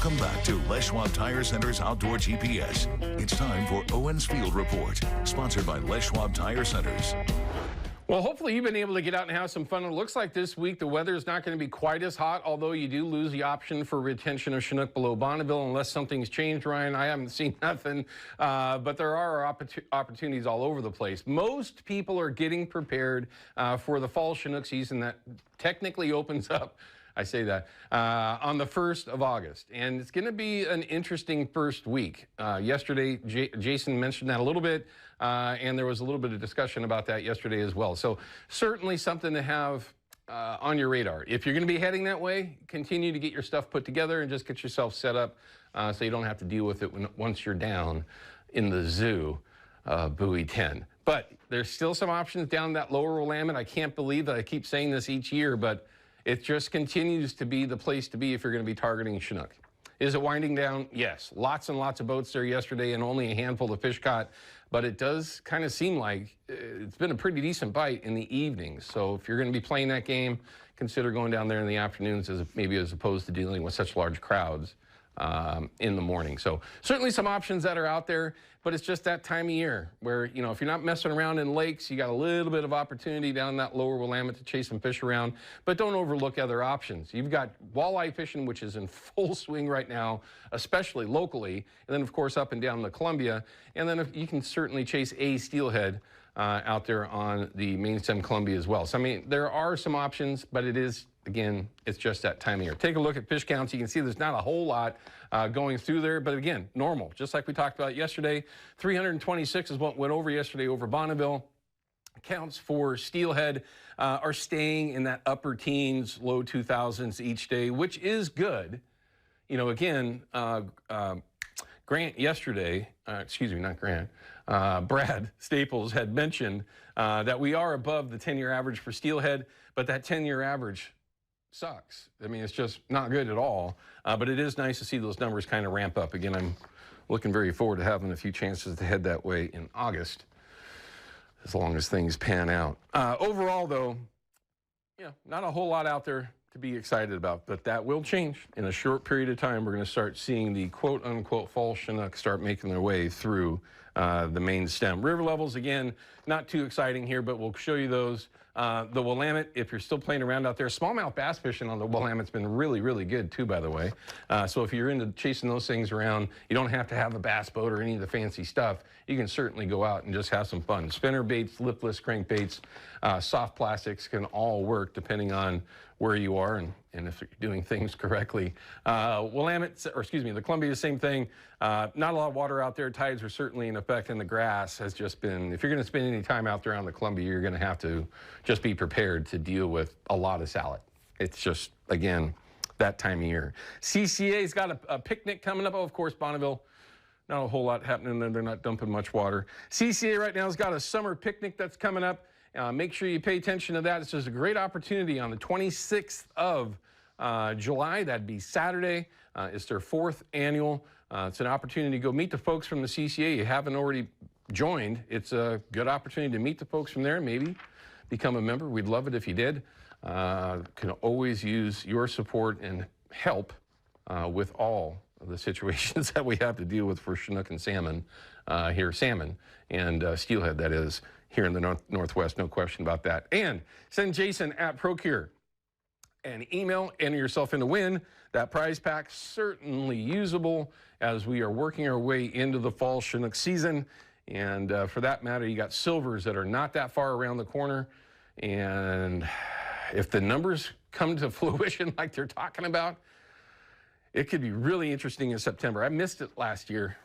Welcome back to Les Schwab Tire Center's Outdoor GPS. It's time for Owin's Field Report, sponsored by Les Schwab Tire Centers. Well, hopefully you've been able to get out and have some fun. It looks like this week the weather is not going to be quite as hot, although you do lose the option for retention of Chinook below Bonneville unless something's changed, Ryan. I haven't seen nothing, but there are opportunities all over the place. Most people are getting prepared for the fall Chinook season that technically opens up, I say that, on the 1st of August. And it's going to be an interesting first week. Yesterday, Jason mentioned that a little bit, and there was a little bit of discussion about that yesterday as well. So certainly something to have on your radar. If you're going to be heading that way, continue to get your stuff put together and just get yourself set up so you don't have to deal with it once you're down in the zoo, buoy 10. But there's still some options down that lower Willamette. I can't believe that I keep saying this each year, but it just continues to be the place to be if you're going to be targeting Chinook. Is it winding down? Yes. Lots and lots of boats there yesterday and only a handful of fish caught. But it does kind of seem like it's been a pretty decent bite in the evenings. So if you're going to be playing that game, consider going down there in the afternoons as opposed to dealing with such large crowds in the morning. So certainly some options that are out there, but it's just that time of year where, you know, if you're not messing around in lakes, you got a little bit of opportunity down that lower Willamette to chase some fish around, but don't overlook other options. You've got walleye fishing, which is in full swing right now, especially locally, and then of course up and down the Columbia, and then you can certainly chase a steelhead out there on the main stem Columbia as well. So I mean, there are some options, but it is, again, it's just that time of year. Take a look at fish counts. You can see there's not a whole lot going through there, but again, normal. Just like we talked about yesterday, 326 is what went over yesterday over Bonneville. Counts for steelhead are staying in that upper teens, low 2000s each day, which is good. You know, again, Grant yesterday, excuse me, not Grant, Brad Staples had mentioned that we are above the 10-year average for steelhead, but that 10-year average sucks. I mean, it's just not good at all, but it is nice to see those numbers kind of ramp up. Again, I'm looking very forward to having a few chances to head that way in August, as long as things pan out. Overall, though, yeah, not a whole lot out there to be excited about, but that will change. In a short period of time, we're going to start seeing the quote-unquote fall Chinook start making their way through the main stem. River levels, again, not too exciting here, but we'll show you those. The Willamette, if you're still playing around out there, smallmouth bass fishing on the Willamette's been really, really good too, by the way. So if you're into chasing those things around, you don't have to have a bass boat or any of the fancy stuff. You can certainly go out and just have some fun. Spinner baits, lipless crankbaits, soft plastics can all work depending on where you are and if you're doing things correctly. Willamette, or excuse me, the Columbia, same thing. Not a lot of water out there. Tides are certainly in effect, and the grass has just been, if you're going to spend any time out there on the Columbia, you're going to have to just be prepared to deal with a lot of salad. It's just, again, that time of year. CCA's got a picnic coming up. Oh, of course, Bonneville, not a whole lot happening there. They're not dumping much water. CCA right now has got a summer picnic that's coming up. Make sure you pay attention to that. It's just a great opportunity on the 26th of July. That'd be Saturday. It's their 4th annual. It's an opportunity to go meet the folks from the CCA. You haven't already joined. It's a good opportunity to meet the folks from there, maybe become a member. We'd love it if you did. Can always use your support and help with all of the situations that we have to deal with for Chinook and salmon here. Salmon and steelhead, that is, here in the Northwest, no question about that. And send Jason at Procure an email, enter yourself in to win. That prize pack certainly usable as we are working our way into the fall Chinook season. And for that matter, you got silvers that are not that far around the corner. And if the numbers come to fruition like they're talking about, it could be really interesting in September. I missed it last year.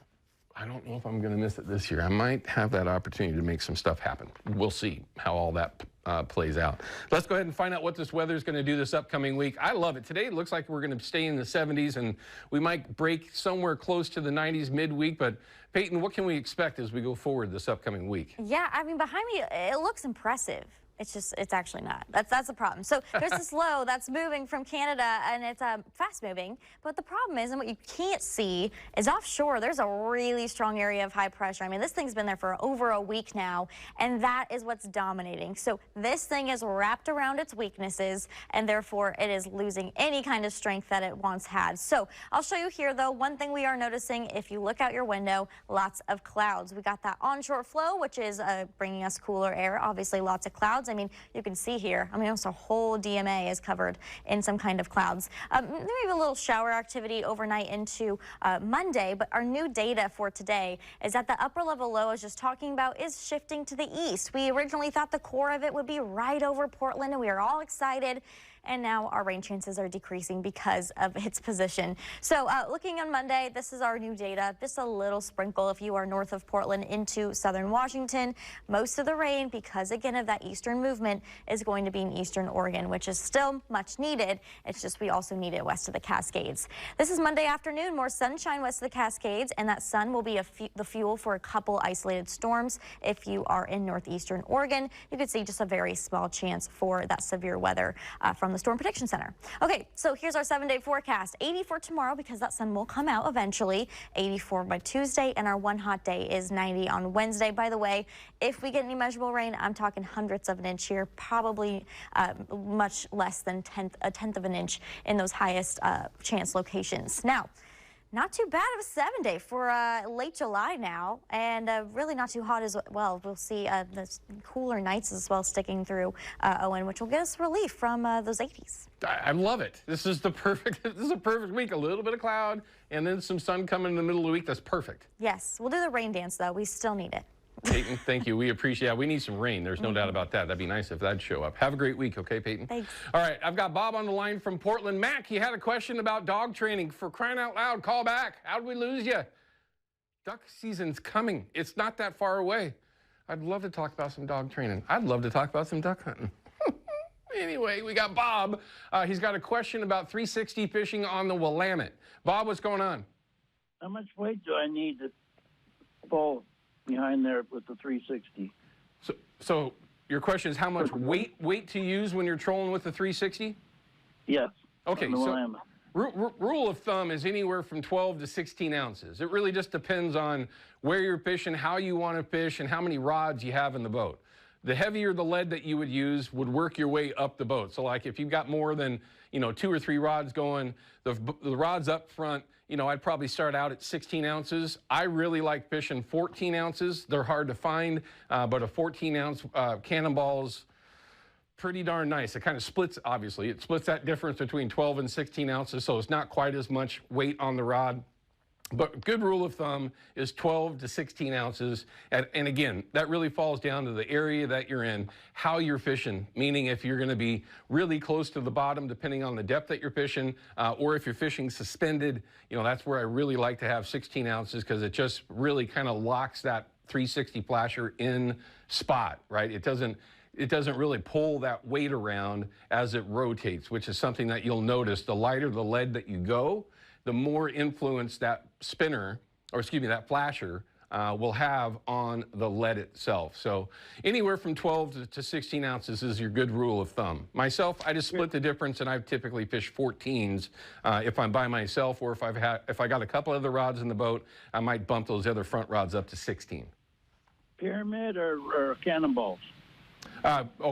I don't know if I'm going to miss it this year. I might have that opportunity to make some stuff happen. We'll see how all that plays out. Let's go ahead and find out what this weather is going to do this upcoming week. I love it. Today it looks like we're going to stay in the 70s, and we might break somewhere close to the 90s midweek. But Peyton, what can we expect as we go forward this upcoming week? Yeah, I mean, behind me, it looks impressive. It's actually not. That's the problem. So there's this low that's moving from Canada, and it's fast moving. But the problem is, and what you can't see, is offshore, there's a really strong area of high pressure. I mean, this thing's been there for over a week now, and that is what's dominating. So this thing is wrapped around its weaknesses, and therefore it is losing any kind of strength that it once had. So I'll show you here, though, one thing we are noticing, if you look out your window, lots of clouds. We got that onshore flow, which is bringing us cooler air, obviously lots of clouds. I mean, you can see here, I mean, almost a whole DMA is covered in some kind of clouds. There may be a little shower activity overnight into Monday, but our new data for today is that the upper level low I was just talking about is shifting to the east. We originally thought the core of it would be right over Portland, and we were all excited. And now our rain chances are decreasing because of its position. So looking on Monday, this is our new data. Just a little sprinkle if you are north of Portland into southern Washington. Most of the rain, because again of that eastern movement, is going to be in eastern Oregon, which is still much needed. It's just we also need it west of the Cascades. This is Monday afternoon, more sunshine west of the Cascades, and that sun will be the fuel for a couple isolated storms. If you are in northeastern Oregon, you could see just a very small chance for that severe weather from the Storm Prediction Center. Okay, so here's our 7-day forecast. 80 for tomorrow because that sun will come out eventually. 84 by Tuesday, and our one hot day is 90 on Wednesday. By the way, if we get any measurable rain, I'm talking hundredths of an inch here, probably much less than a tenth of an inch in those highest chance locations. Now, not too bad of a 7-day for late July now, and really not too hot as well. We'll see the cooler nights as well sticking through Owin, which will get us relief from those 80s. I love it. This is a perfect week. A little bit of cloud and then some sun coming in the middle of the week. That's perfect. Yes, we'll do the rain dance though. We still need it. Peyton, thank you. We appreciate it. We need some rain. There's no doubt about that. That'd be nice if that'd show up. Have a great week, okay, Peyton? Thanks. All right, I've got Bob on the line from Portland. Mac, you had a question about dog training. For crying out loud, call back. How'd we lose you? Duck season's coming. It's not that far away. I'd love to talk about some dog training. I'd love to talk about some duck hunting. Anyway, we got Bob. He's got a question about 360 fishing on the Willamette. Bob, what's going on? How much weight do I need to pull behind there with the 360? So your question is how much weight to use when you're trolling with the 360? Yes. Okay, so rule of thumb is anywhere from 12 to 16 ounces. It really just depends on where you're fishing, how you want to fish, and how many rods you have in the boat. The heavier the lead that you would use would work your way up the boat. So like if you've got more than, 2 or 3 rods going, the rods up front, I'd probably start out at 16 ounces. I really like fishing 14 ounces. They're hard to find, but a 14-ounce cannonball's pretty darn nice. It kind of splits, obviously. It splits that difference between 12 and 16 ounces, so it's not quite as much weight on the rod. But good rule of thumb is 12 to 16 ounces. And again, that really falls down to the area that you're in, how you're fishing, meaning if you're going to be really close to the bottom, depending on the depth that you're fishing, or if you're fishing suspended, that's where I really like to have 16 ounces because it just really kind of locks that 360 flasher in spot, right? It doesn't really pull that weight around as it rotates, which is something that you'll notice. The lighter the lead that you go, the more influence that that flasher will have on the lead itself. So anywhere from 12 to 16 ounces is your good rule of thumb. Myself, I just split the difference, and I've typically fished 14s if I'm by myself, or if I got a couple other rods in the boat, I might bump those other front rods up to 16. Pyramid or cannonballs?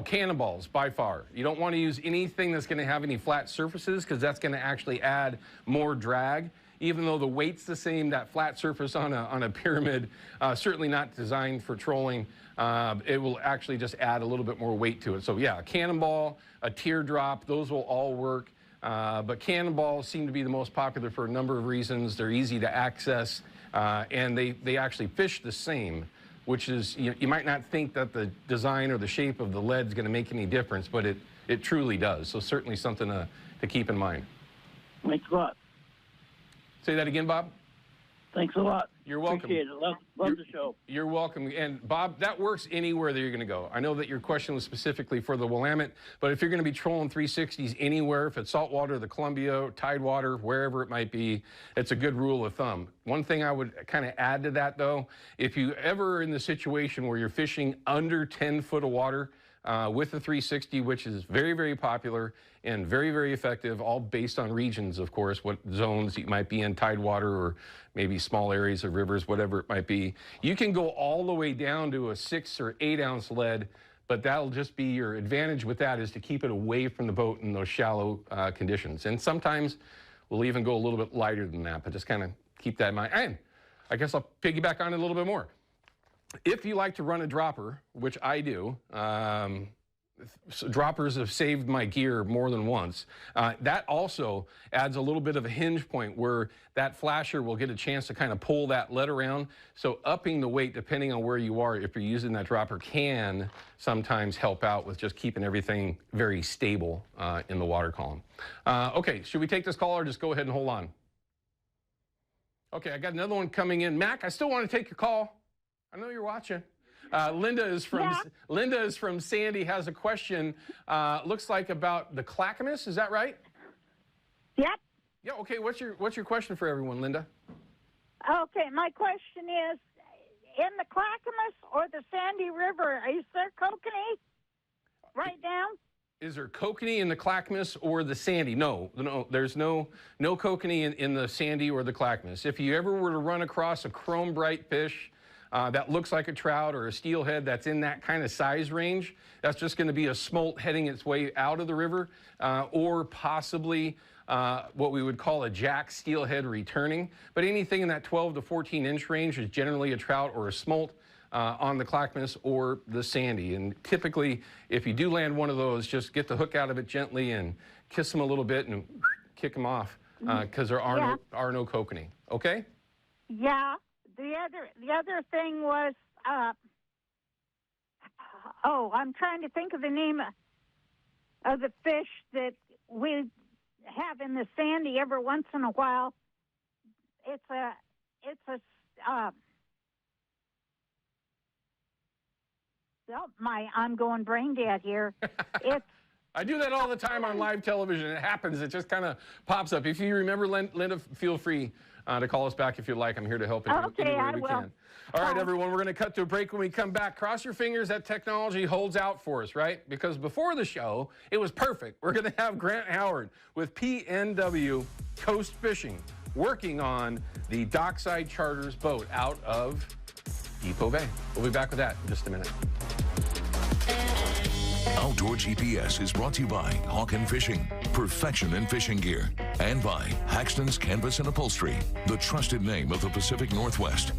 Cannonballs, by far. You don't want to use anything that's going to have any flat surfaces because that's going to actually add more drag. Even though the weight's the same, that flat surface on a pyramid, certainly not designed for trolling. It will actually just add a little bit more weight to it. So yeah, a cannonball, a teardrop, those will all work. But cannonballs seem to be the most popular for a number of reasons. They're easy to access, and they actually fish the same, which is, you might not think that the design or the shape of the lead is going to make any difference, but it truly does. So certainly something to keep in mind. Thanks a lot. Say that again, Bob? Thanks a lot. You're welcome. Appreciate it. Love the show. You're welcome. And Bob, that works anywhere that you're going to go. I know that your question was specifically for the Willamette, but if you're going to be trolling 360s anywhere, if it's saltwater, the Columbia, tidewater, wherever it might be, it's a good rule of thumb. One thing I would kind of add to that, though, if you ever are in the situation where you're fishing under 10 foot of water, with the 360, which is very, very popular and very, very effective, all based on regions, of course, what zones you might be in, tidewater or maybe small areas of rivers, whatever it might be. You can go all the way down to a 6 or 8 ounce lead, but that'll just be your advantage with that, is to keep it away from the boat in those shallow conditions. And sometimes we'll even go a little bit lighter than that, but just kind of keep that in mind. And I guess I'll piggyback on it a little bit more. If you like to run a dropper, which I do, droppers have saved my gear more than once. That also adds a little bit of a hinge point where that flasher will get a chance to kind of pull that lead around. So upping the weight, depending on where you are, if you're using that dropper, can sometimes help out with just keeping everything very stable in the water column. Okay, should we take this call or just go ahead and hold on? Okay, I got another one coming in. Mac, I still want to take your call. I know you're watching. Linda is from Sandy, has a question, looks like about the Clackamas, is that right? Yep. Yeah, okay, what's your question for everyone, Linda? Okay, my question is, in the Clackamas or the Sandy River, is there kokanee right now? Is there kokanee in the Clackamas or the Sandy? No, there's no kokanee in the Sandy or the Clackamas. If you ever were to run across a chrome bright fish that looks like a trout or a steelhead that's in that kind of size range, that's just going to be a smolt heading its way out of the river, or possibly what we would call a jack steelhead returning. But anything in that 12 to 14 inch range is generally a trout or a smolt on the Clackamas or the Sandy. And typically, if you do land one of those, just get the hook out of it gently and kiss them a little bit and kick them off, because there are no kokanee. Okay? Yeah. The other thing was, I'm trying to think of the name of the fish that we have in the Sandy every once in a while. I'm going brain dead here. I do that all the time on live television. It happens. It just kind of pops up. If you remember, Linda, feel free to call us back if you'd like. I'm here to help in any way we can. All right, everyone, we're going to cut to a break. When we come back, cross your fingers that technology holds out for us, right? Because before the show, it was perfect. We're going to have Grant Howard with PNW Coast Fishing working on the Dockside Charters boat out of Depot Bay. We'll be back with that in just a minute. Outdoor GPS is brought to you by Hawken Fishing, perfection in fishing gear, and by Haxton's Canvas and Upholstery, the trusted name of the Pacific Northwest.